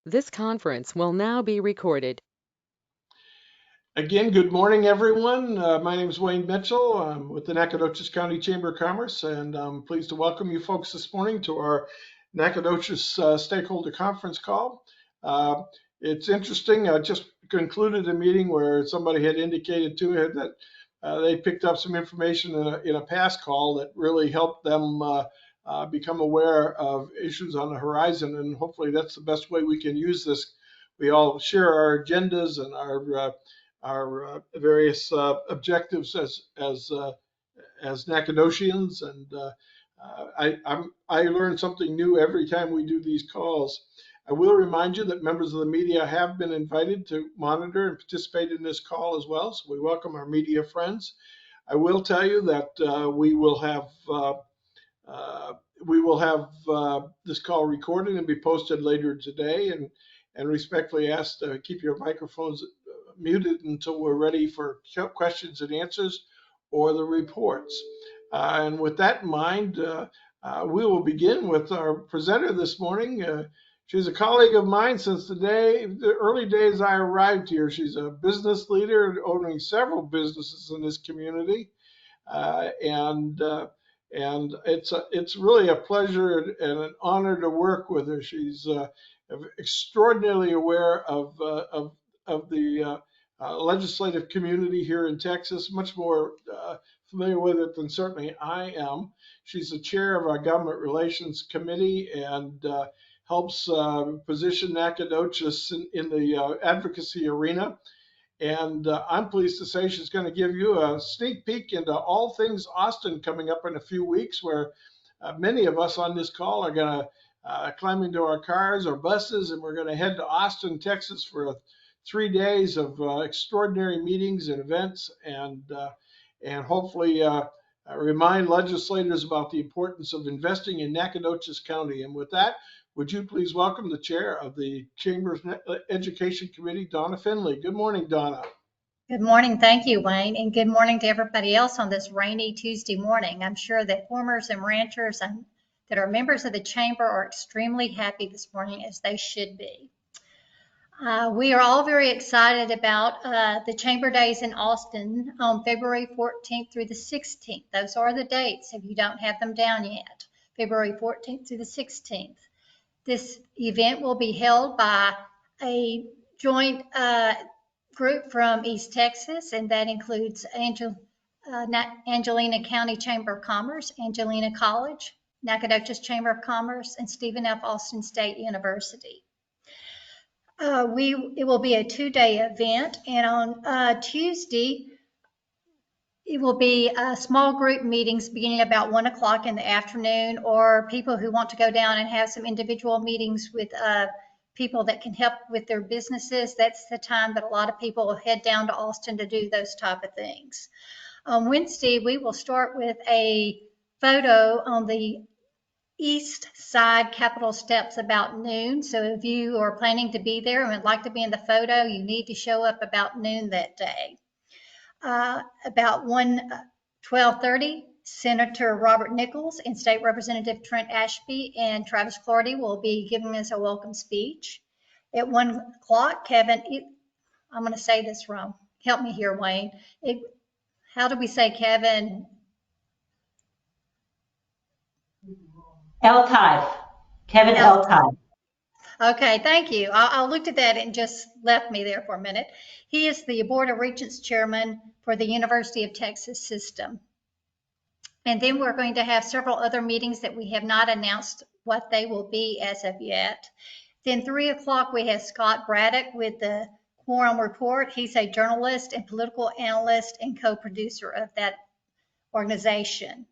This conference will now be recorded. Again, good morning, everyone. My name is Wayne Mitchell. I'm with the Nacogdoches County Chamber of Commerce, and I'm pleased to welcome you folks this morning to our Nacogdoches Stakeholder Conference call. Uh, it's interesting. I just concluded a meeting where somebody had indicated to me that they picked up some information in a past call that really helped them become aware of issues on the horizon, and hopefully that's the best way we can use this. We all share our agendas and our various objectives as Nacogdochians, and I learn something new every time we do these calls. I will remind you that members of the media have been invited to monitor and participate in this call as well, so we welcome our media friends. I will tell you that uh, we will have this call recorded and be posted later today, and respectfully ask to keep your microphones muted until we're ready for questions and answers or the reports. And with that in mind, we will begin with our presenter this morning. She's a colleague of mine since the early days I arrived here. She's a business leader owning several businesses in this community, and it's really a pleasure and an honor to work with her. She's extraordinarily aware of the legislative community here in Texas, much more familiar with it than certainly I am. She's the chair of our Government Relations Committee and helps position Nacogdoches in the advocacy arena. And I'm pleased to say she's going to give you a sneak peek into all things Austin coming up in a few weeks, where many of us on this call are going to climb into our cars or buses, and we're going to head to Austin, Texas for 3 days of extraordinary meetings and events, and hopefully remind legislators about the importance of investing in Nacogdoches County. And with that, would you please welcome the chair of the Chamber's Education Committee, Donna Finley. Good morning, Donna. Good morning. Thank you, Wayne, and good morning to everybody else on this rainy Tuesday morning. I'm sure that farmers and ranchers and that are members of the chamber are extremely happy this morning, as they should be. We are all very excited about the Chamber Days in Austin on February 14th through the 16th. Those are the dates if you don't have them down yet, February 14th through the 16th. This event will be held by a joint group from East Texas, and that includes Angelina County Chamber of Commerce, Angelina College, Nacogdoches Chamber of Commerce, and Stephen F. Austin State University. It will be a 2-day event, and on Tuesday, it will be small group meetings beginning about 1 o'clock in the afternoon, or people who want to go down and have some individual meetings with people that can help with their businesses. That's the time that a lot of people will head down to Austin to do those type of things. On Wednesday, we will start with a photo on the east side Capitol steps about noon. So if you are planning to be there and would like to be in the photo, you need to show up about noon that day. About 12:30, Senator Robert Nichols and State Representative Trent Ashby and Travis Clardy will be giving us a welcome speech. At 1 o'clock, I'm going to say this wrong. Help me here, Wayne. How do we say Kevin? Eltife. Kevin Eltife. Okay, thank you. I looked at that and just left me there for a minute. He is the Board of Regents Chairman for the University of Texas system. And then we're going to have several other meetings that we have not announced what they will be as of yet. Then 3 o'clock, we have Scott Braddock with the Quorum Report. He's a journalist and political analyst and co-producer of that organization.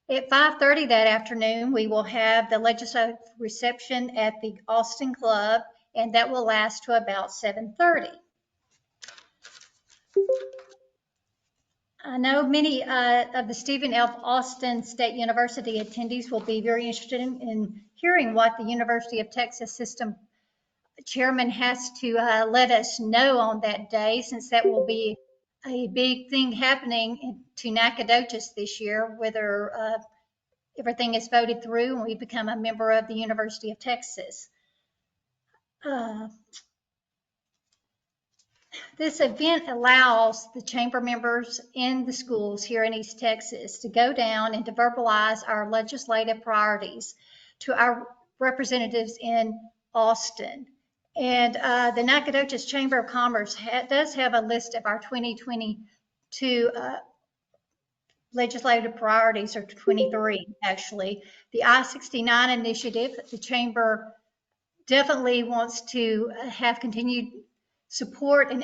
At 5:30 that afternoon, we will have the legislative reception at the Austin Club, and that will last to about 7:30. I know many of the Stephen F. Austin State University attendees will be very interested in hearing what the University of Texas system chairman has to let us know on that day, since that will be a big thing happening to Nacogdoches this year, whether everything is voted through and we become a member of the University of Texas. uh, This event allows the chamber members in the schools here in East Texas to go down and to verbalize our legislative priorities to our representatives in Austin. And the Nacogdoches Chamber of Commerce does have a list of our 2022 legislative priorities, or 23 actually. The I-69 initiative, the chamber definitely wants to have continued support and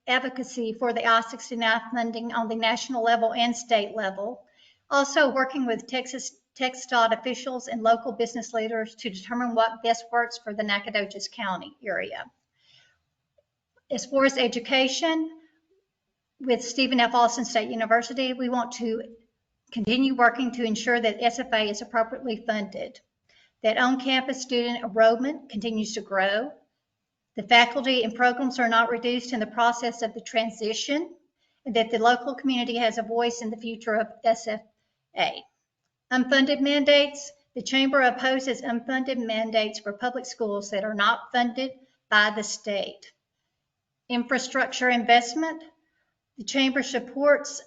advocacy for the I-69 funding on the national level and state level. Also working with Texas TxDOT officials and local business leaders to determine what best works for the Nacogdoches County area. As far as education, with Stephen F. Austin State University, we want to continue working to ensure that SFA is appropriately funded, that on-campus student enrollment continues to grow, the faculty and programs are not reduced in the process of the transition, and that the local community has a voice in the future of SFA. Unfunded mandates. The Chamber opposes unfunded mandates for public schools that are not funded by the state. Infrastructure investment. The Chamber supports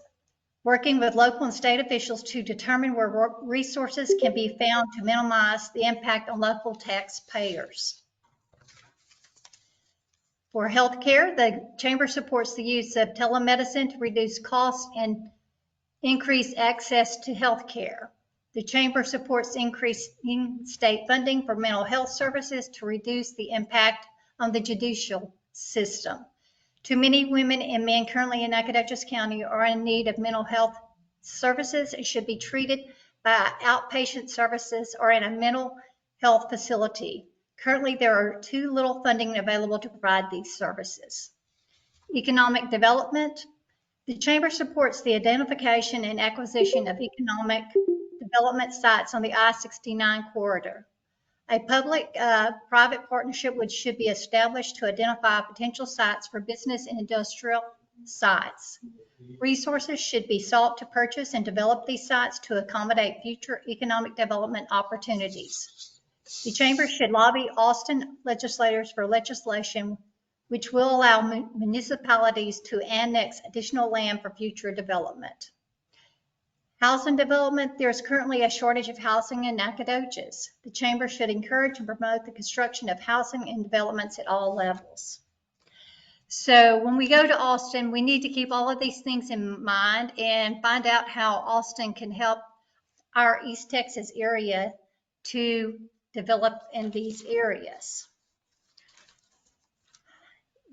working with local and state officials to determine where resources can be found to minimize the impact on local taxpayers. For healthcare, the Chamber supports the use of telemedicine to reduce costs and increase access to healthcare. The Chamber supports increasing state funding for mental health services to reduce the impact on the judicial system. Too many women and men currently in Nacogdoches County are in need of mental health services and should be treated by outpatient services or in a mental health facility. Currently, there are too little funding available to provide these services. Economic development. The Chamber supports the identification and acquisition of economic development sites on the I-69 corridor. A public-private partnership should be established to identify potential sites for business and industrial sites. Resources should be sought to purchase and develop these sites to accommodate future economic development opportunities. The Chamber should lobby Austin legislators for legislation which will allow municipalities to annex additional land for future development. Housing development. There is currently a shortage of housing in Nacogdoches. The Chamber should encourage and promote the construction of housing and developments at all levels. So when we go to Austin, we need to keep all of these things in mind and find out how Austin can help our East Texas area to develop in these areas.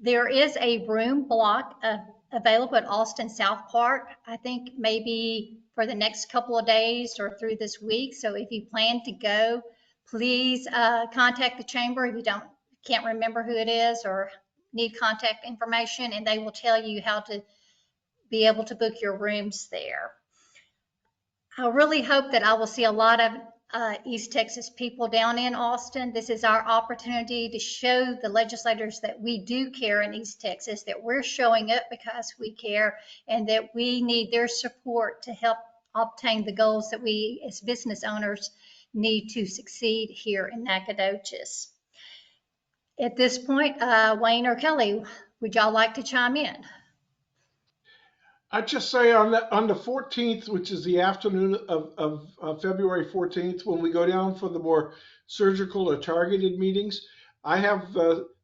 There is a room block available at Austin South Park, I think maybe for the next couple of days or through this week. So if you plan to go, please contact the Chamber if you can't remember who it is or need contact information, and they will tell you how to be able to book your rooms there. I really hope that I will see a lot of East Texas people down in Austin. This is our opportunity to show the legislators that we do care in East Texas, that we're showing up because we care, and that we need their support to help obtain the goals that we as business owners need to succeed here in Nacogdoches. At this point, Wayne or Kelly, would y'all like to chime in? I'd just say on the 14th, which is the afternoon of February 14th, when we go down for the more surgical or targeted meetings, I have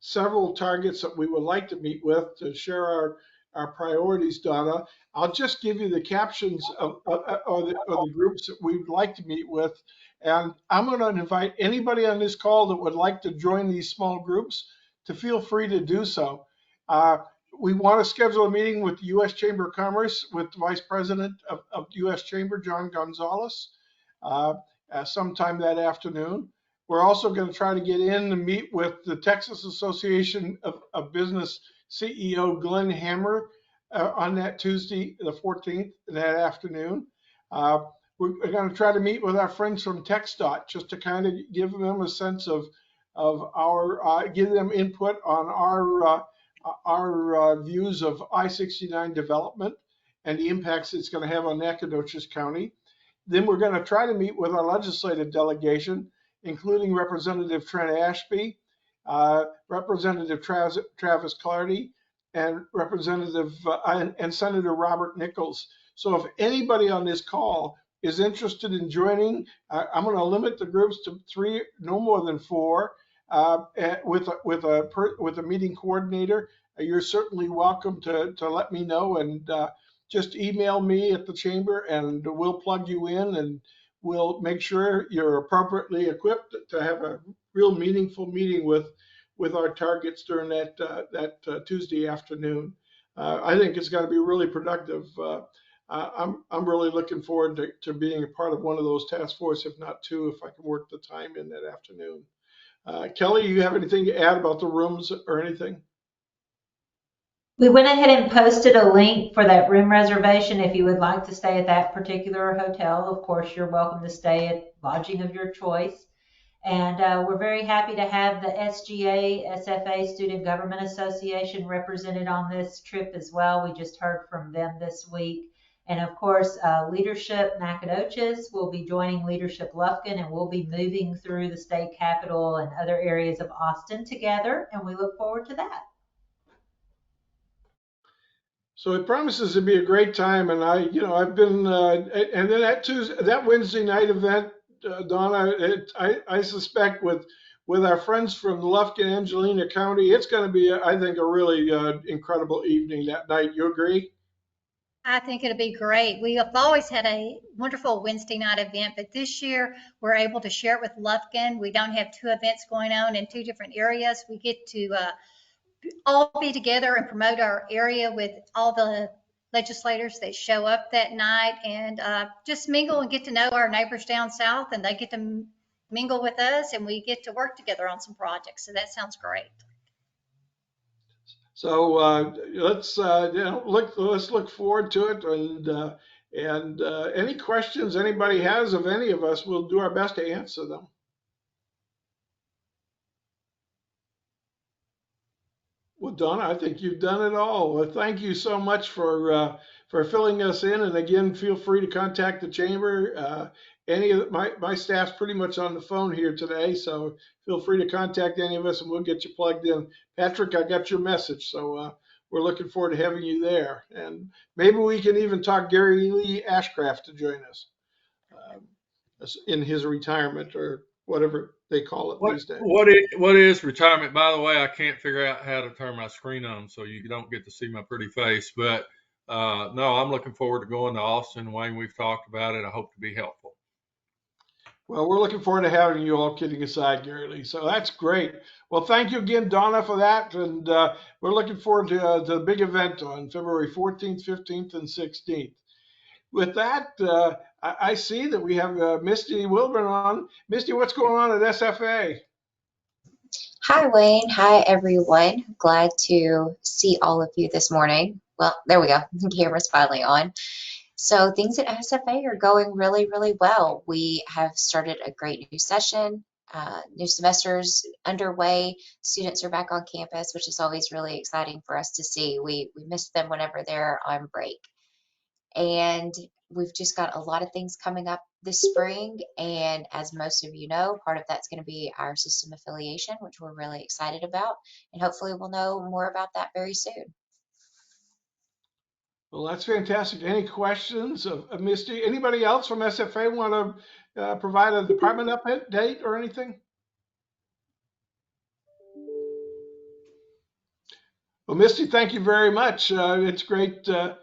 several targets that we would like to meet with to share our priorities, Donna. I'll just give you the captions of the groups that we'd like to meet with. And I'm going to invite anybody on this call that would like to join these small groups to feel free to do so. We want to schedule a meeting with the U.S. Chamber of Commerce with the Vice President of U.S. Chamber, John Gonzalez, sometime that afternoon. We're also going to try to get in and meet with the Texas Association of Business CEO Glenn Hammer on that Tuesday, the 14th, that afternoon. We're going to try to meet with our friends from TxDOT just to kind of give them a sense of our, give them input on our views of I-69 development and the impacts it's going to have on Nacogdoches County. Then we're going to try to meet with our legislative delegation, including Representative Trent Ashby Representative Travis Clardy, and Representative and Senator Robert Nichols. So if anybody on this call is interested in joining, I'm going to limit the groups to 3, no more than 4, with a meeting coordinator. You're certainly welcome to let me know, and just email me at the chamber, and we'll plug you in, and we'll make sure you're appropriately equipped to have a real meaningful meeting with our targets during that Tuesday afternoon. I think it's going to be really productive. I'm really looking forward to being a part of one of those task force, if not 2, if I can work the time in that afternoon. Kelly, you have anything to add about the rooms or anything? We went ahead and posted a link for that room reservation. If you would like to stay at that particular hotel, of course, you're welcome to stay at lodging of your choice. And we're very happy to have the SGA, SFA, Student Government Association represented on this trip as well. We just heard from them this week. And of course, Leadership Nacogdoches will be joining Leadership Lufkin, and we'll be moving through the state capitol and other areas of Austin together. And we look forward to that. So it promises to be a great time, and I've been, and then that Wednesday night event, Donna, I suspect with our friends from Lufkin, Angelina County, it's going to be, I think, a really incredible evening that night. You agree? I think it'll be great. We have always had a wonderful Wednesday night event, but this year we're able to share it with Lufkin. We don't have 2 events going on in 2 different areas. We get to all be together and promote our area with all the legislators that show up that night, and just mingle and get to know our neighbors down south, and they get to mingle with us, and we get to work together on some projects. So that sounds great. So let's look forward to it, and any questions anybody has of any of us, we'll do our best to answer them. Well, Donna, I think you've done it all. Well, thank you so much for filling us in. And again, feel free to contact the chamber. Any of my staff's pretty much on the phone here today, so feel free to contact any of us, and we'll get you plugged in. Patrick, I got your message, so we're looking forward to having you there. And maybe we can even talk Gary Lee Ashcraft to join us in his retirement or whatever they call it these days. What is retirement? By the way, I can't figure out how to turn my screen on, so you don't get to see my pretty face. But no, I'm looking forward to going to Austin. Wayne, we've talked about it. I hope to be helpful. Well, we're looking forward to having you, all kidding aside, Gary Lee. So that's great. Well, thank you again, Donna, for that. And we're looking forward to the big event on February 14th, 15th, and 16th. With that, I see that we have Misty Wilburn on. Misty, what's going on at SFA? Hi, Wayne. Hi, everyone. Glad to see all of you this morning. Well, there we go. The camera's finally on. So things at SFA are going really, really well. We have started a great new session. New semester's underway. Students are back on campus, which is always really exciting for us to see. We miss them whenever they're on break. And we've just got a lot of things coming up this spring. And as most of you know, part of that's going to be our system affiliation, which we're really excited about. And hopefully we'll know more about that very soon. Well, that's fantastic. Any questions of Misty? Anybody else from SFA want to provide a department update or anything? Well, Misty, thank you very much. It's great to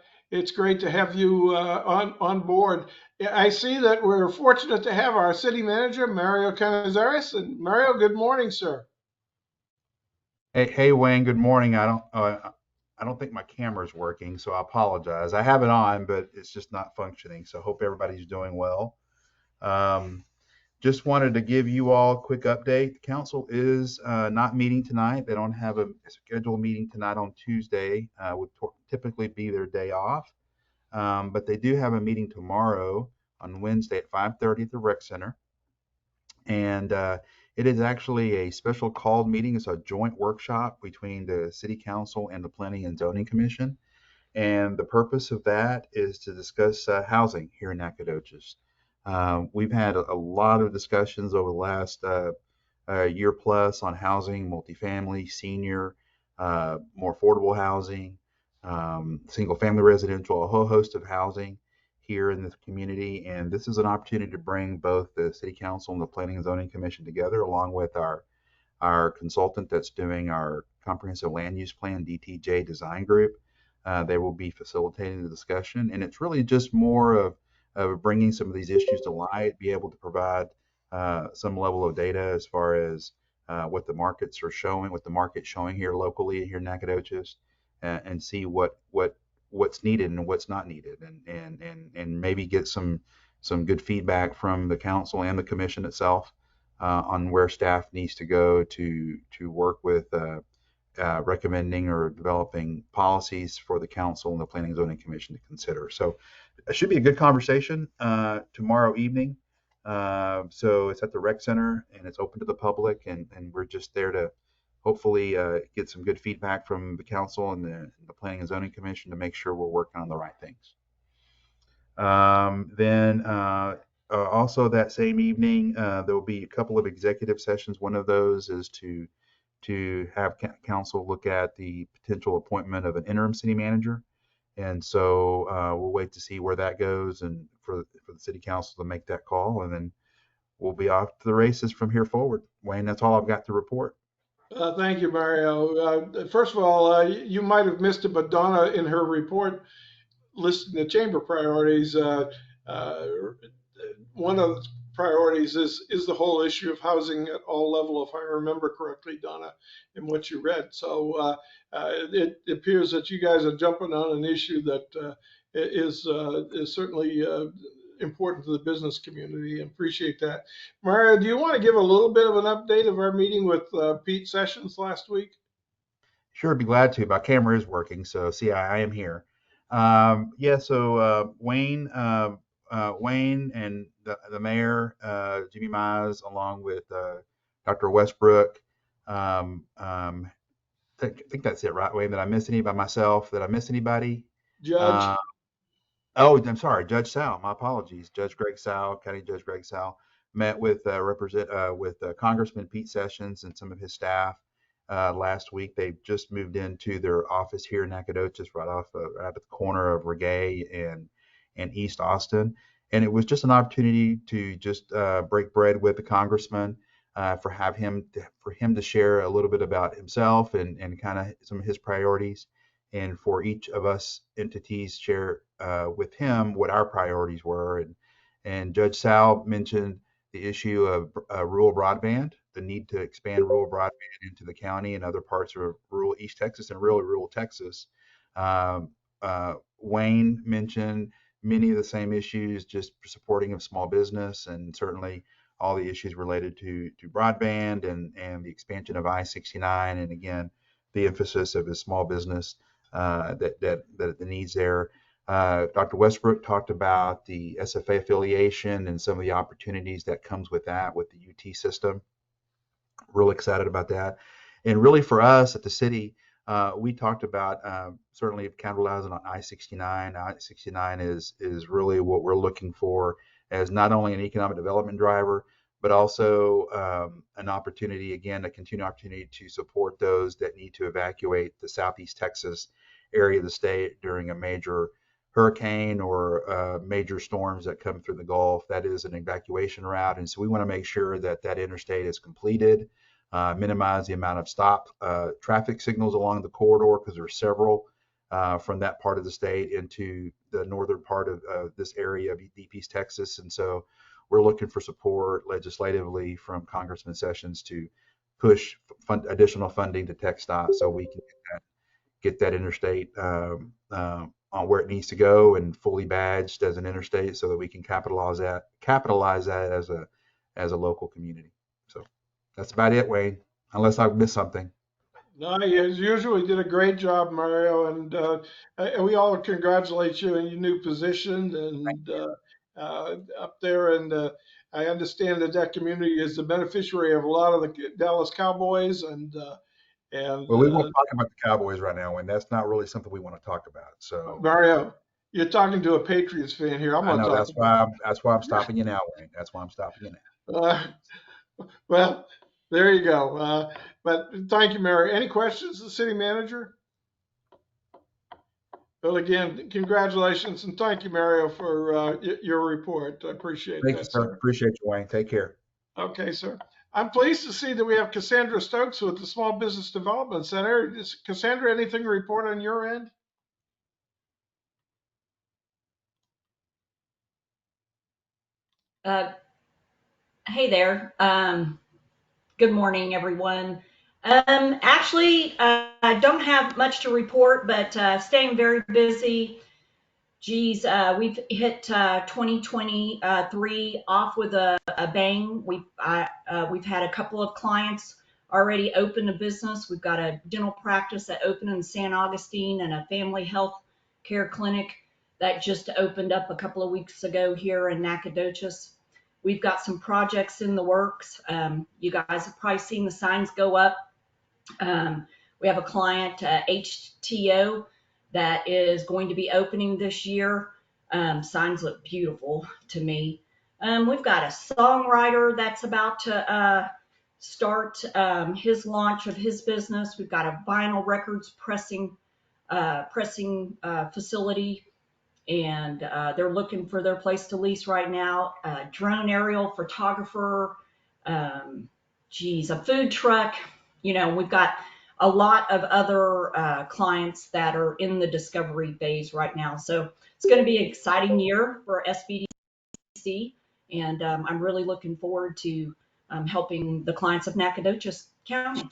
have you on board. I see that we're fortunate to have our city manager, Mario Canizares. And Mario, good morning, sir. Hey, Wayne. Good morning. I don't think my camera's working, so I apologize. I have it on, but it's just not functioning. So I hope everybody's doing well. Just wanted to give you all a quick update. The council is not meeting tonight. They don't have a scheduled meeting tonight on Tuesday. Would typically be their day off. But they do have a meeting tomorrow on Wednesday at 5:30 at the Rec Center. And it is actually a special called meeting. It's a joint workshop between the City Council and the Planning and Zoning Commission. And the purpose of that is to discuss housing here in Nacogdoches. We've had a lot of discussions over the last a year plus on housing, multifamily, senior, more affordable housing, single family residential, a whole host of housing here in this community. And this is an opportunity to bring both the City Council and the Planning and Zoning Commission together, along with our consultant that's doing our comprehensive land use plan, DTJ design group. They will be facilitating the discussion, and it's really just more of bringing some of these issues to light, be able to provide some level of data as far as what the markets are showing, what the market's showing here locally here in Nacogdoches, and see what's needed and what's not needed, and maybe get some good feedback from the council and the commission itself on where staff needs to go to work with recommending or developing policies for the council and the Planning and Zoning Commission to consider. So it should be a good conversation tomorrow evening. So it's at the rec center and it's open to the public, and we're just there to hopefully get some good feedback from the council and the Planning and Zoning Commission to make sure we're working on the right things. Then also that same evening, there will be a couple of executive sessions. One of those is to have council look at the potential appointment of an interim city manager. And so we'll wait to see where that goes, and for the city council to make that call, and then we'll be off to the races from here forward. Wayne, that's all I've got to report. Thank you, Mario. First of all, you might have missed it, but Donna, in her report, listing the chamber priorities, one of the priorities is the whole issue of housing at all level, if I remember correctly, Donna, in what you read. So it appears that you guys are jumping on an issue that is certainly important to the business community, and appreciate that. Mario, do you want to give a little bit of an update of our meeting with Pete Sessions last week? Sure, be glad to. My camera is working, so see, I am here. So Wayne and the mayor, Jimmy Mize, along with Dr. Westbrook. I think that's it, right, Wayne? Did I miss any by myself? Did I miss anybody? Judge? Oh, I'm sorry, Judge Sal. My apologies. Judge Greg Sal, County Judge Greg Sal, met with Congressman Pete Sessions and some of his staff last week. They just moved into their office here in Nacogdoches, right at the corner of Reggae and East Austin. And it was just an opportunity to just break bread with the congressman, for him to share a little bit about himself and kind of some of his priorities, and for each of us entities share with him what our priorities were. And Judge Sal mentioned the issue of rural broadband, the need to expand rural broadband into the county and other parts of rural East Texas and really rural Texas. Wayne mentioned many of the same issues, just supporting of small business, and certainly all the issues related to broadband and the expansion of I-69, and again, the emphasis of his small business, that the needs there. Dr. Westbrook talked about the SFA affiliation and some of the opportunities that comes with that, with the UT system. Real excited about that. And really for us at the city, we talked about certainly capitalizing on I-69. I-69 is really what we're looking for as not only an economic development driver, but also an opportunity, again, a continued opportunity to support those that need to evacuate the Southeast Texas area of the state during a major hurricane or major storms that come through the Gulf. That is an evacuation route. And so we want to make sure that that interstate is completed, minimize the amount of stop traffic signals along the corridor, because there are several from that part of the state into the northern part of this area of Deep East Texas. And so we're looking for support legislatively from Congressman Sessions to push additional funding to TxDOT so we can get that interstate on where it needs to go and fully badged as an interstate, so that we can capitalize that as a local community. So that's about it, Wayne, unless I've missed something. No, as usual, you did a great job, Mario, and we all congratulate you in your new position and up there. And I understand that community is the beneficiary of a lot of the Dallas Cowboys, Well, we won't talk about the Cowboys right now, and that's not really something we want to talk about. So Mario, you're talking to a Patriots fan here. I'm going to talk. That's why I'm stopping you now, Wayne. That's why I'm stopping you now. Well, There you go. But thank you, Mary. Any questions to the city manager? Well, again, congratulations and thank you, Mario, for your report. I appreciate Thank you, that, sir. sir. Appreciate you, Wayne. Take care. Okay, sir. I'm pleased to see that we have Cassandra Stokes with the Small Business Development Center. Cassandra, anything to report on your end? Uh, hey there. Good morning, everyone. Actually, I don't have much to report, but staying very busy. Geez, we've hit 2023 off with a bang. We've had a couple of clients already open a business. We've got a dental practice that opened in San Augustine and a family health care clinic that just opened up a couple of weeks ago here in Nacogdoches. We've got some projects in the works. You guys have probably seen the signs go up. We have a client, HTO, that is going to be opening this year. Signs look beautiful to me. We've got a songwriter that's about to start his launch of his business. We've got a vinyl records pressing facility, and they're looking for their place to lease right now. A drone aerial photographer, a food truck. We've got a lot of other clients that are in the discovery phase right now. So it's going to be an exciting year for SBDC, and I'm really looking forward to helping the clients of Nacogdoches County.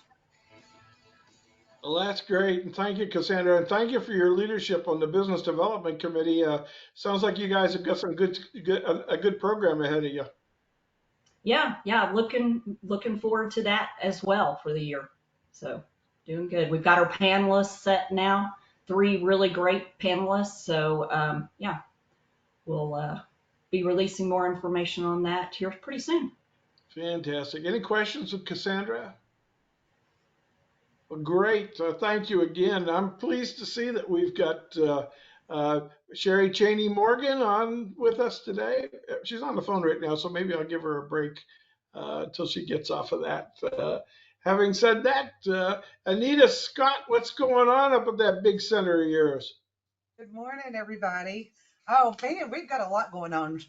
Well, that's great. And thank you, Cassandra. And thank you for your leadership on the Business Development Committee. Sounds like you guys have got some a good program ahead of you. Yeah, looking forward to that as well for the year. So doing good. We've got our panelists set now, 3 really great panelists. So we'll be releasing more information on that here pretty soon. Fantastic. Any questions with Cassandra? Well, great. Thank you again. I'm pleased to see that we've got Sherry Cheney Morgan on with us today. She's on the phone right now, so maybe I'll give her a break until she gets off of that. Having said that, Anita Scott, what's going on up at that big center of yours? Good morning, everybody. Oh man, we've got a lot going on.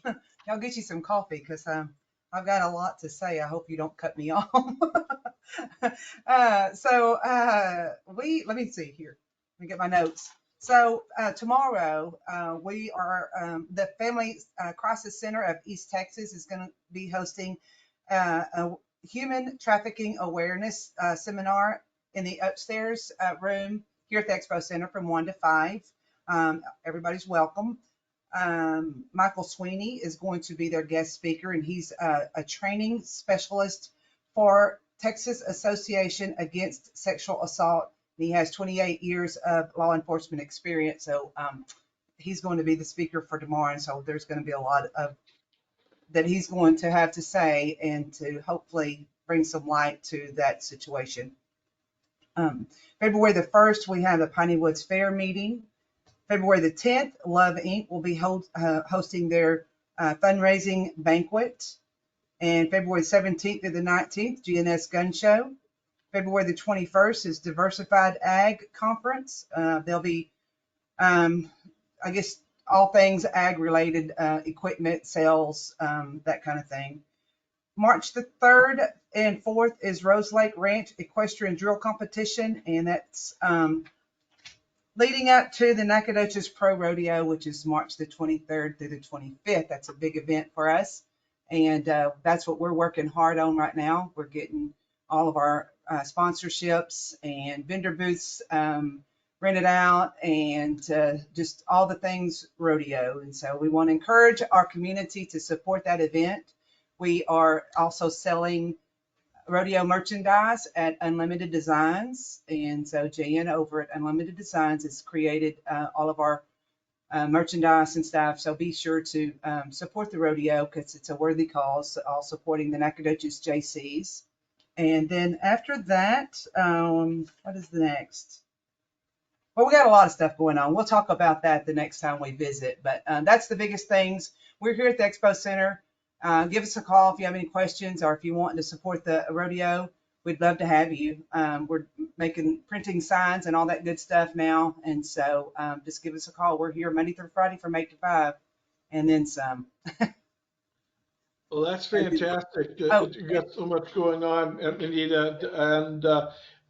I'll get you some coffee because I've got a lot to say. I hope you don't cut me off. Let me see here. Let me get my notes. So tomorrow we are the Family Crisis Center of East Texas is going to be hosting a human trafficking awareness seminar in the upstairs room here at the Expo Center from 1 to 5. Everybody's welcome. Michael Sweeney is going to be their guest speaker, and he's a training specialist for Texas Association Against Sexual Assault. He has 28 years of law enforcement experience, so he's going to be the speaker for tomorrow. And so there's going to be a lot of that he's going to have to say and to hopefully bring some light to that situation. February the 1st, we have the Piney Woods Fair meeting. February the 10th, Love Inc. will be hosting their fundraising banquet. And February 17th through the 19th, GNS Gun Show. February the 21st is Diversified Ag Conference. There'll be, I guess, all things ag related, equipment, sales, that kind of thing. March the 3rd and 4th is Rose Lake Ranch Equestrian Drill Competition, and that's leading up to the Nacogdoches Pro Rodeo, which is March the 23rd through the 25th. That's a big event for us, and that's what we're working hard on right now. We're getting all of our sponsorships and vendor booths rented out, and just all the things rodeo. And so we want to encourage our community to support that event. We are also selling rodeo merchandise at Unlimited Designs, and so Jan over at Unlimited Designs has created all of our merchandise and stuff. So be sure to support the rodeo because it's a worthy cause, all supporting the Nacogdoches JCs. And then after that, what is the next? Well, we got a lot of stuff going on. We'll talk about that the next time we visit, but that's the biggest things. We're here at the Expo Center. Give us a call if you have any questions or if you want to support the rodeo. we'd love to have you. We're printing signs and all that good stuff now. And so just give us a call. We're here Monday through Friday from 8 to 5 and then some. Well, that's fantastic. Oh, You got so much going on, Anita. And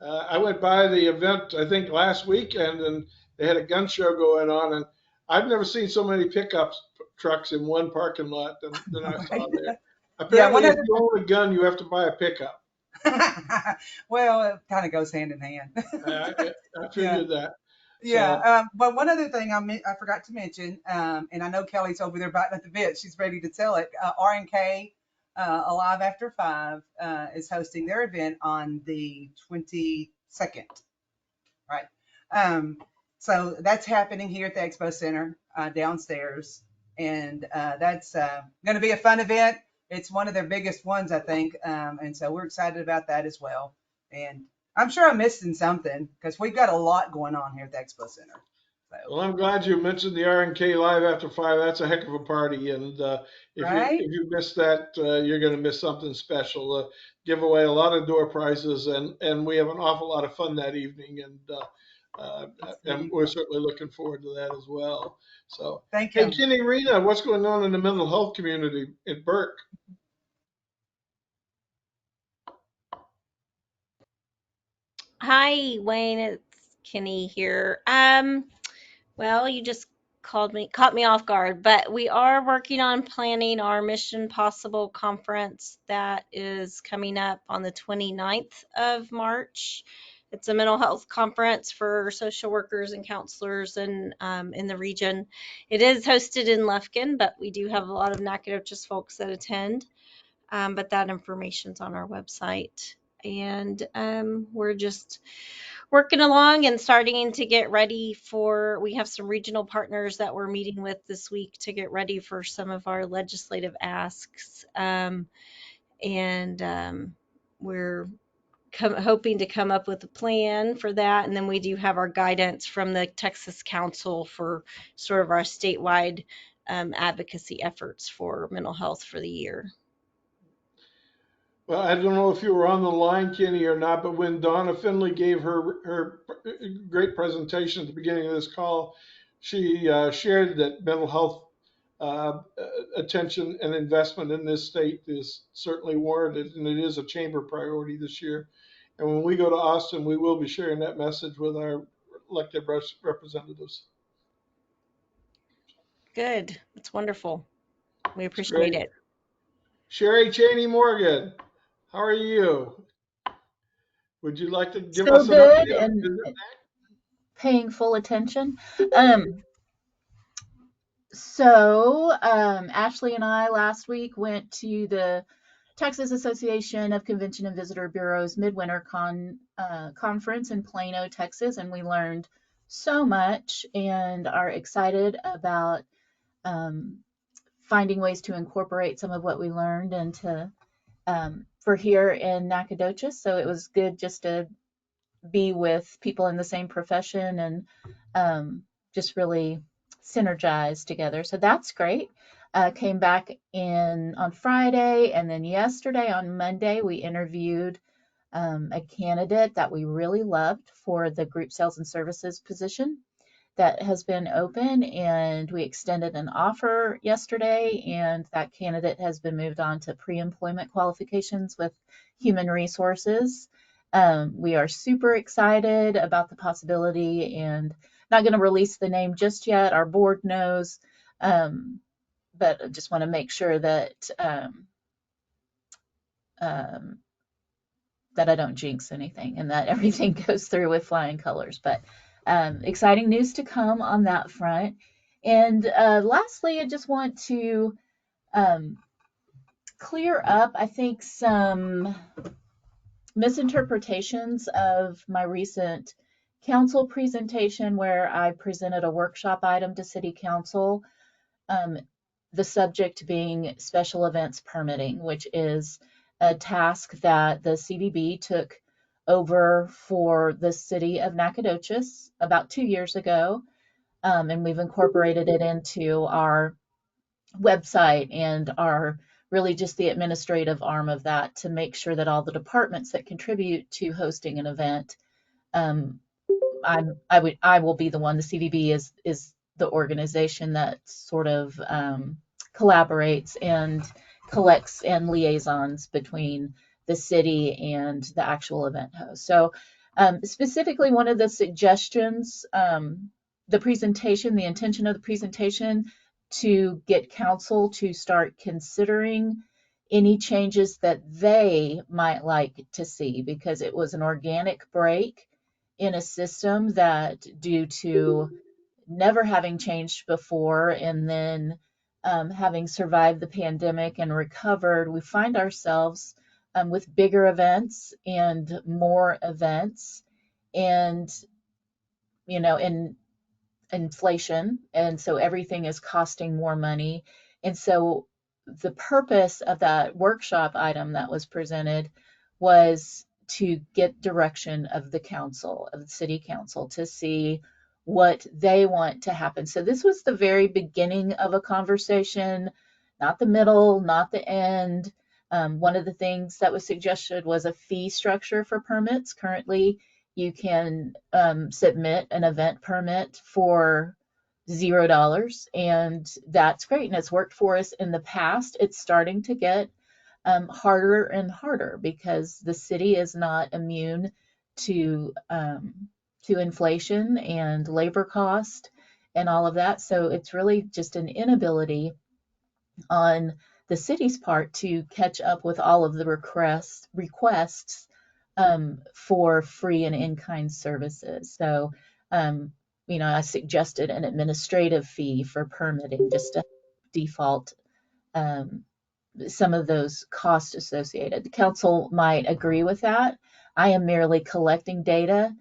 I went by the event, I think, last weekend, and they had a gun show going on. And I've never seen so many pickup trucks in one parking lot than I saw right. there. Yeah, Apparently, if you own a gun, you have to buy a pickup. well, it kind of goes hand in hand. I Yeah. figured that. Yeah, So, but one other thing I forgot to mention, and I know Kelly's over there biting at the bit. She's ready to tell it. R&K Alive After 5 is hosting their event on the 22nd, right? So that's happening here at the Expo Center downstairs, and that's going to be a fun event. It's one of their biggest ones, I think, and so we're excited about that as well. And I'm sure I'm missing something because we've got a lot going on here at the Expo Center. So, well, I'm glad you mentioned the R&K Live After 5. That's a heck of a party, and right? if you miss that, you're going to miss something special. Give away a lot of door prizes, and we have an awful lot of fun that evening, and we're certainly looking forward to that as well. So, Thank hey, you. Kenny Rena, what's going on in the mental health community in Burke? Hi, Wayne. It's Kenny here. Well, you just caught me off guard, but we are working on planning our Mission Possible conference that is coming up on the 29th of March. It's a mental health conference for social workers and counselors in the region. It is hosted in Lufkin, but we do have a lot of Nacogdoches folks that attend. But that information's on our website. And we're just working along and starting to get ready we have some regional partners that we're meeting with this week to get ready for some of our legislative asks. And we're hoping to come up with a plan for that. And then we do have our guidance from the Texas Council for sort of our statewide advocacy efforts for mental health for the year. Well, I don't know if you were on the line, Kenny, or not, but when Donna Finley gave her great presentation at the beginning of this call, she shared that mental health attention and investment in this state is certainly warranted, and it is a chamber priority this year. And when we go to Austin, we will be sharing that message with our elected representatives. Good. It's wonderful. We It's appreciate great. it. Sherry Cheney Morgan, how are you? Would you like to give So us an good update on and visit? paying full attention. So Ashley and I last week went to the Texas Association of Convention and Visitor Bureaus Midwinter Conference in Plano, Texas, and we learned so much and are excited about finding ways to incorporate some of what we learned into for here in Nacogdoches. So it was good just to be with people in the same profession and just really synergize together. So that's great. Came back in on Friday, and then yesterday on Monday, we interviewed a candidate that we really loved for the group sales and services position that has been open, and we extended an offer yesterday, and that candidate has been moved on to pre-employment qualifications with human resources. We are super excited about the possibility and not going to release the name just yet. Our board knows, but I just want to make sure that that I don't jinx anything and that everything goes through with flying colors. But exciting news to come on that front. And lastly, I just want to clear up, I think, some misinterpretations of my recent council presentation where I presented a workshop item to City Council, the subject being special events permitting, which is a task that the CDB took over for the city of Nacogdoches about 2 years ago, and we've incorporated it into our website and our really just the administrative arm of that to make sure that all the departments that contribute to hosting an event, um, I will be the one. The CVB is the organization that sort of collaborates and collects and liaisons between the city and the actual event host. So specifically, one of the suggestions, the presentation, the intention of the presentation, to get council to start considering any changes that they might like to see, because it was an organic break in a system that, due to never having changed before and then having survived the pandemic and recovered, we find ourselves with bigger events and more events, and in inflation, and so everything is costing more money. And so the purpose of that workshop item that was presented was to get direction of the council, of the city council, to see what they want to happen. So this was the very beginning of a conversation, not the middle, not the end. One of the things that was suggested was a fee structure for permits. Currently, you can submit an event permit for $0, and that's great, and it's worked for us in the past. It's starting to get harder and harder because the city is not immune to inflation and labor cost and all of that. So it's really just an inability on the city's part to catch up with all of the requests for free and in-kind services. So, I suggested an administrative fee for permitting, just to default um, some of those costs associated. The council might agree with that. I am merely collecting data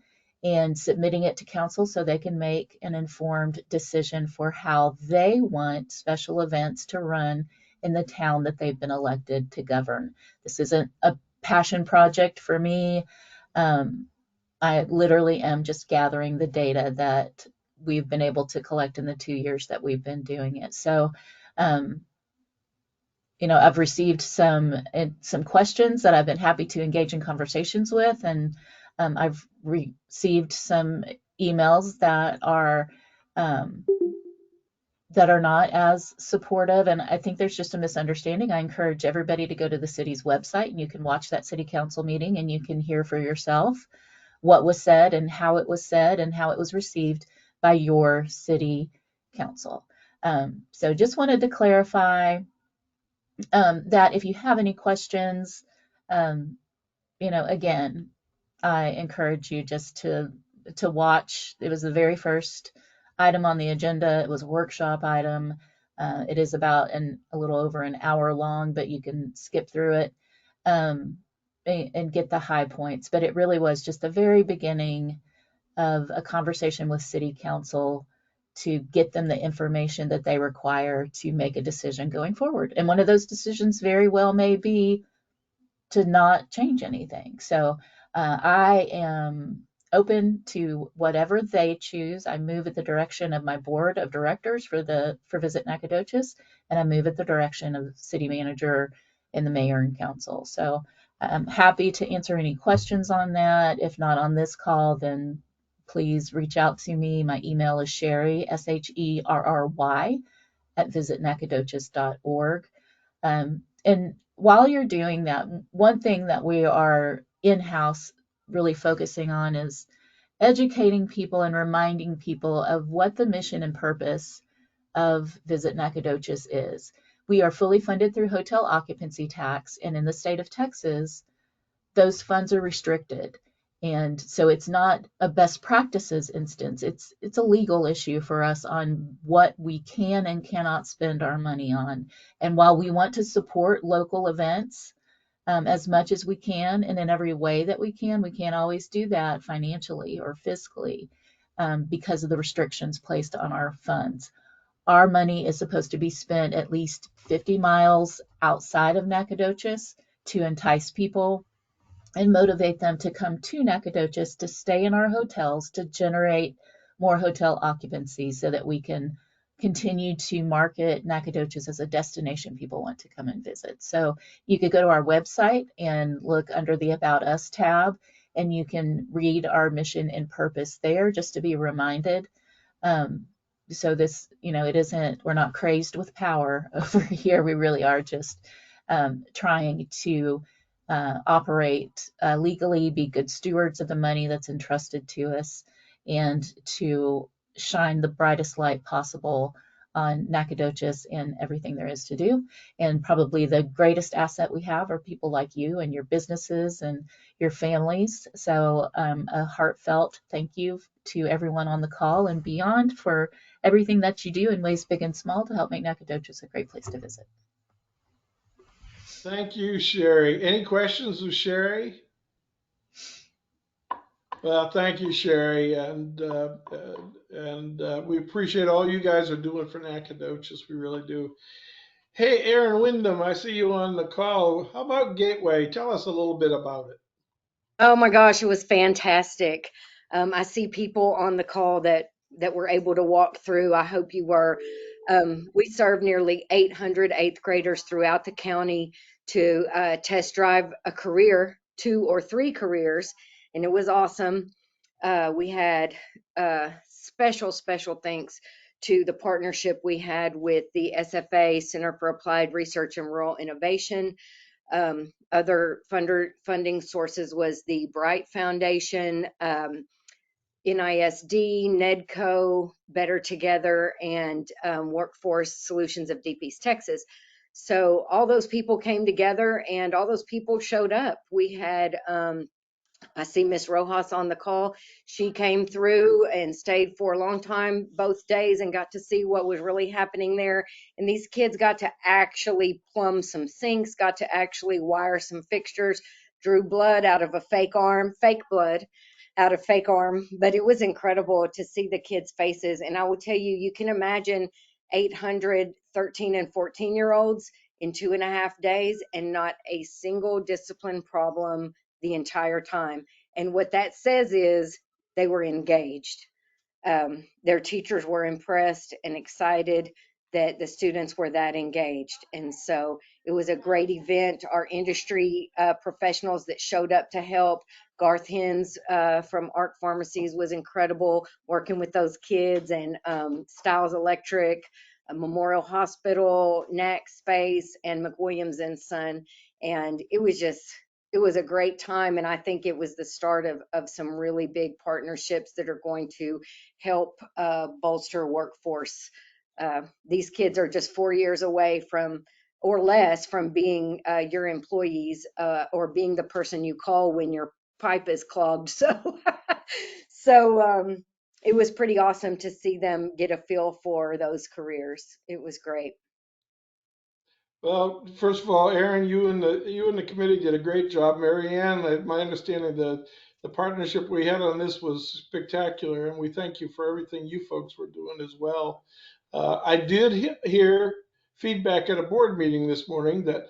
and submitting it to council so they can make an informed decision for how they want special events to run in the town that they've been elected to govern. This isn't a passion project for me. I literally am just gathering the data that we've been able to collect in the 2 years that we've been doing it. So, um, I've received some questions that I've been happy to engage in conversations with, and I've received some emails um, that are not as supportive, and I think there's just a misunderstanding. I encourage everybody to go to the city's website, and you can watch that city council meeting, and you can hear for yourself what was said and how it was said and how it was received by your city council. So just wanted to clarify that if you have any questions, again, I encourage you just to watch. It was the very first item on the agenda. It was a workshop item. It is about a little over an hour long, but you can skip through it and get the high points. But it really was just the very beginning of a conversation with city council to get them the information that they require to make a decision going forward. And one of those decisions very well may be to not change anything. So I am open to whatever they choose. I move at the direction of my board of directors for Visit Nacogdoches, and I move at the direction of the city manager and the mayor and council. So I'm happy to answer any questions on that. If not on this call, then please reach out to me. My email is Sherry, SHERRY, at visitnacogdoches.org. And while you're doing that, one thing that we are in-house really focusing on is educating people and reminding people of what the mission and purpose of Visit Nacogdoches is. We are fully funded through hotel occupancy tax, and in the state of Texas, those funds are restricted. And so it's not a best practices instance. It's a legal issue for us on what we can and cannot spend our money on. And while we want to support local events as much as we can and in every way that we can't always do that financially or fiscally because of the restrictions placed on our funds. Our money is supposed to be spent at least 50 miles outside of Nacogdoches to entice people and motivate them to come to Nacogdoches, to stay in our hotels, to generate more hotel occupancy so that we can continue to market Nacogdoches as a destination people want to come and visit. So you could go to our website and look under the About Us tab, and you can read our mission and purpose there just to be reminded. So this, it isn't, we're not crazed with power over here. We really are just trying to operate legally, be good stewards of the money that's entrusted to us, and to shine the brightest light possible on Nacogdoches and everything there is to do. And probably the greatest asset we have are people like you and your businesses and your families. So a heartfelt thank you to everyone on the call and beyond for everything that you do in ways big and small to help make Nacogdoches a great place to visit. Thank you, Sherry. Any questions of Sherry? Well, thank you, Sherry, and we appreciate all you guys are doing for Nacogdoches. We really do. Hey, Aaron Wyndham, I see you on the call. How about Gateway? Tell us a little bit about it. Oh my gosh, it was fantastic. I see people on the call that were able to walk through. I hope you were. We serve nearly 800 eighth graders throughout the county to test drive a career, 2 or 3 careers, and it was awesome. We had special thanks to the partnership we had with the SFA, Center for Applied Research and Rural Innovation. Other funding sources was the Bright Foundation, NISD, NEDCO, Better Together, and Workforce Solutions of Deep East Texas. So all those people came together and all those people showed up. We had I see Miss Rojas on the call. She came through and stayed for a long time, both days, and got to see what was really happening there. And these kids got to actually plumb some sinks, got to actually wire some fixtures, drew blood out of a fake arm, fake blood out of fake arm. But it was incredible to see the kids' faces. And I will tell you, you can imagine 800 13 and 14-year-olds in 2.5 days and not a single discipline problem the entire time. And what that says is they were engaged. Their teachers were impressed and excited that the students were that engaged. And so it was a great event. Our industry professionals that showed up to help, Garth Hens from ARC Pharmacies was incredible working with those kids, and Stiles Electric, Memorial Hospital, NAC Space, and McWilliams and Son. And it was a great time, and I think it was the start of some really big partnerships that are going to help bolster workforce. These kids are just 4 years away from, or less, from being your employees or being the person you call when your pipe is clogged. So it was pretty awesome to see them get a feel for those careers. It was great. Well, first of all, Aaron, you and the committee did a great job. Mary Ann, my understanding the partnership we had on this was spectacular, and we thank you for everything you folks were doing as well. I did hear feedback at a board meeting this morning that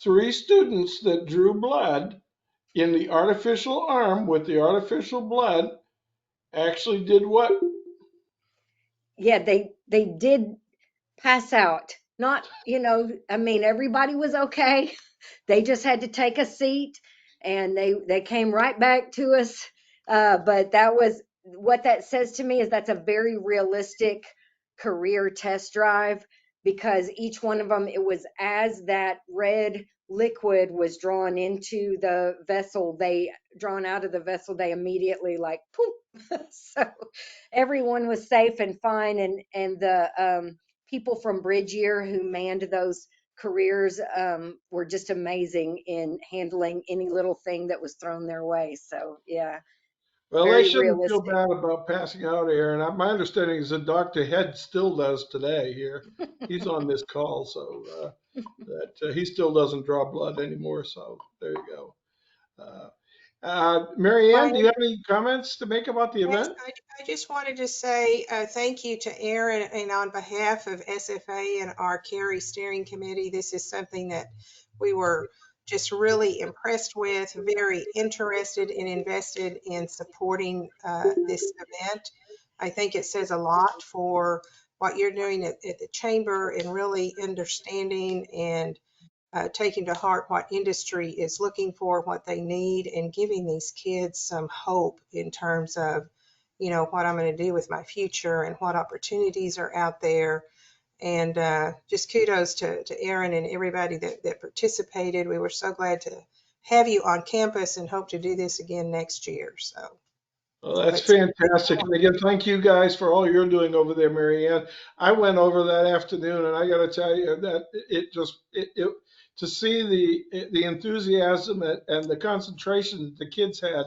3 students that drew blood in the artificial arm with the artificial blood actually did what? Yeah, they did pass out. Not, I mean, everybody was okay. They just had to take a seat, and they came right back to us. But that was what that says to me, is that's a very realistic career test drive, because each one of them, it was as that red liquid was drawn into the vessel, drawn out of the vessel, they immediately like poof. So everyone was safe and fine, and the people from Bridgeyear who manned those careers were just amazing in handling any little thing that was thrown their way. So yeah, Well, they very shouldn't feel realistic. bad about passing out, Aaron. My understanding is that Dr. Head still does today here. He's on this call, so that he still doesn't draw blood anymore. So there you go. Mary Ann, do you Wayne? have any comments to make about the Yes, event? I just wanted to say thank you to Aaron, and on behalf of SFA and our Carry Steering Committee, this is something that we were just really impressed with, very interested and invested in supporting this event. I think it says a lot for what you're doing at the chamber and really understanding and taking to heart what industry is looking for, what they need, and giving these kids some hope in terms of, what I'm going to do with my future and what opportunities are out there. And just kudos to Erin and everybody that participated. We were so glad to have you on campus and hope to do this again next year. So Well, that's let's fantastic. And again, thank you guys for all you're doing over there, Mary Ann. I went over that afternoon, and I got to tell you that it to see the enthusiasm and the concentration that the kids had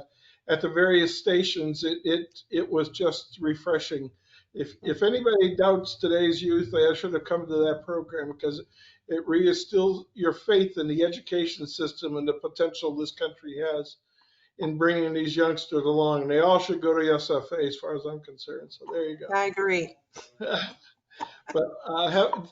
at the various stations, it was just refreshing. If anybody doubts today's youth, they should have come to that program because it reinstills your faith in the education system and the potential this country has in bringing these youngsters along. And they all should go to SFA as far as I'm concerned. So there you I agree. go. But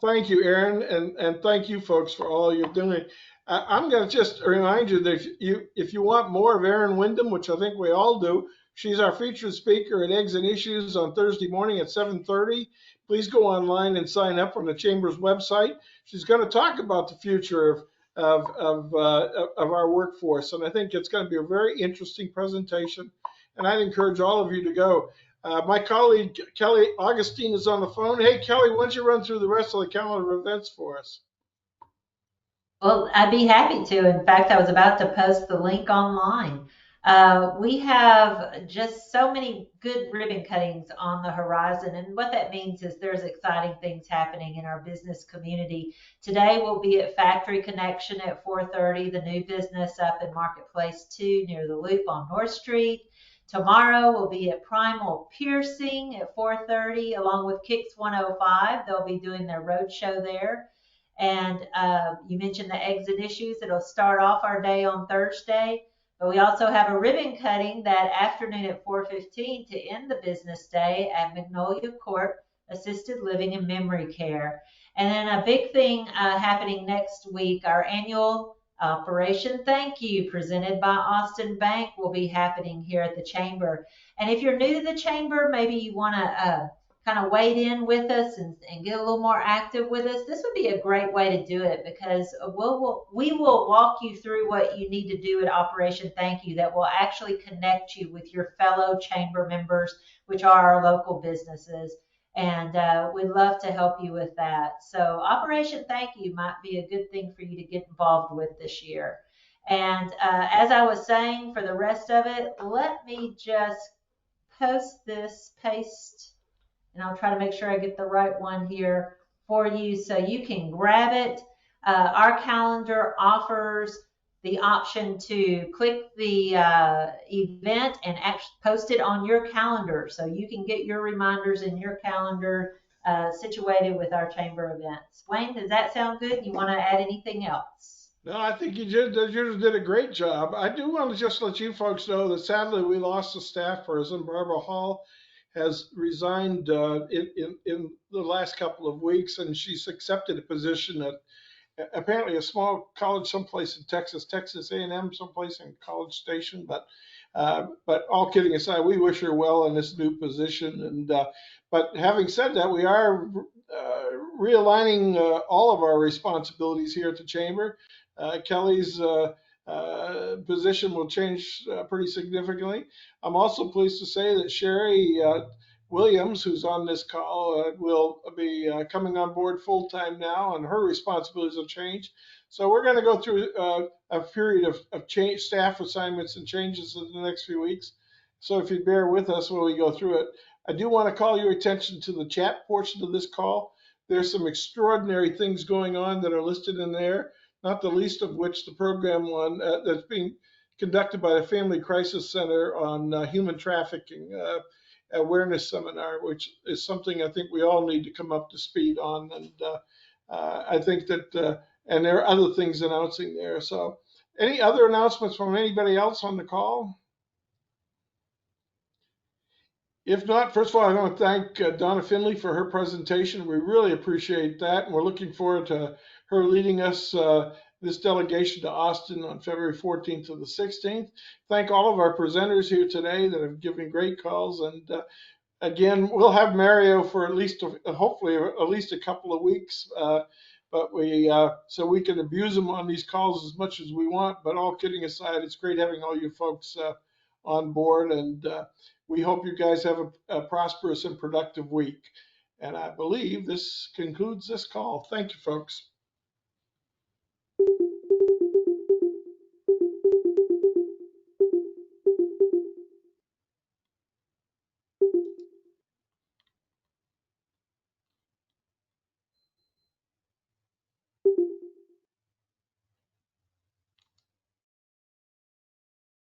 thank you, Erin, and thank you, folks, for all you're doing. I'm going to just remind you that if you want more of Erin Wyndham, which I think we all do, she's our featured speaker at Eggs and Issues on Thursday morning at 7:30. Please go online and sign up on the Chamber's website. She's going to talk about the future of our workforce, and I think it's going to be a very interesting presentation. And I'd encourage all of you to go. My colleague Kelly Augustine is on the phone. Hey, Kelly, why don't you run through the rest of the calendar of events for us? Well, I'd be happy to. In fact, I was about to post the link online. We have just so many good ribbon cuttings on the horizon. And what that means is there's exciting things happening in our business community. Today we'll be at Factory Connection at 4:30, the new business up in Marketplace 2 near the Loop on North Street. Tomorrow we'll be at Primal Piercing at 4:30 along with Kicks 105. They'll be doing their road show there. And you mentioned the Eggs and Issues. It'll start off our day on Thursday. But we also have a ribbon cutting that afternoon at 4:15 to end the business day at Magnolia Court Assisted Living and Memory Care. And then a big thing happening next week, our annual Operation Thank You presented by Austin Bank will be happening here at the Chamber. And if you're new to the Chamber, maybe you want to kind of wade in with us and get a little more active with us, this would be a great way to do it because we will walk you through what you need to do at Operation Thank You that will actually connect you with your fellow chamber members, which are our local businesses. And we'd love to help you with that. So Operation Thank You might be a good thing for you to get involved with this year. And as I was saying, for the rest of it, let me just paste, and I'll try to make sure I get the right one here for you so you can grab it. Our calendar offers the option to click the event and post it on your calendar so you can get your reminders in your calendar situated with our chamber events. Wayne, does that sound good? You want to add anything else? No, I think you just did a great job. I do want to just let you folks know that sadly we lost a staff person. Barbara Hall has resigned in the last couple of weeks, and she's accepted a position at apparently a small college someplace in Texas, Texas A&M, someplace in College Station. But all kidding aside, we wish her well in this new position. And but having said that, we are realigning all of our responsibilities here at the Chamber. Kelly's position will change pretty significantly. I'm also pleased to say that Sherry Williams, who's on this call, will be coming on board full time now, and her responsibilities will change. So we're going to go through a period of change, staff assignments and changes in the next few weeks. So if you bear with us while we go through it, I do want to call your attention to the chat portion of this call. There's some extraordinary things going on that are listed in there, not the least of which the program one that's being conducted by the Family Crisis Center on human trafficking awareness seminar, which is something I think we all need to come up to speed on. And I think that, and there are other things announcing there. So any other announcements from anybody else on the call? If not, first of all, I want to thank Donna Finley for her presentation. We really appreciate that, and we're looking forward to her leading us this delegation to Austin on February 14th to the 16th. Thank all of our presenters here today that have given great calls, and again, we'll have Mario for at least, hopefully, at least a couple of weeks. But so we can abuse him on these calls as much as we want. But all kidding aside, it's great having all you folks on board, and we hope you guys have a prosperous and productive week. And I believe this concludes this call. Thank you, folks.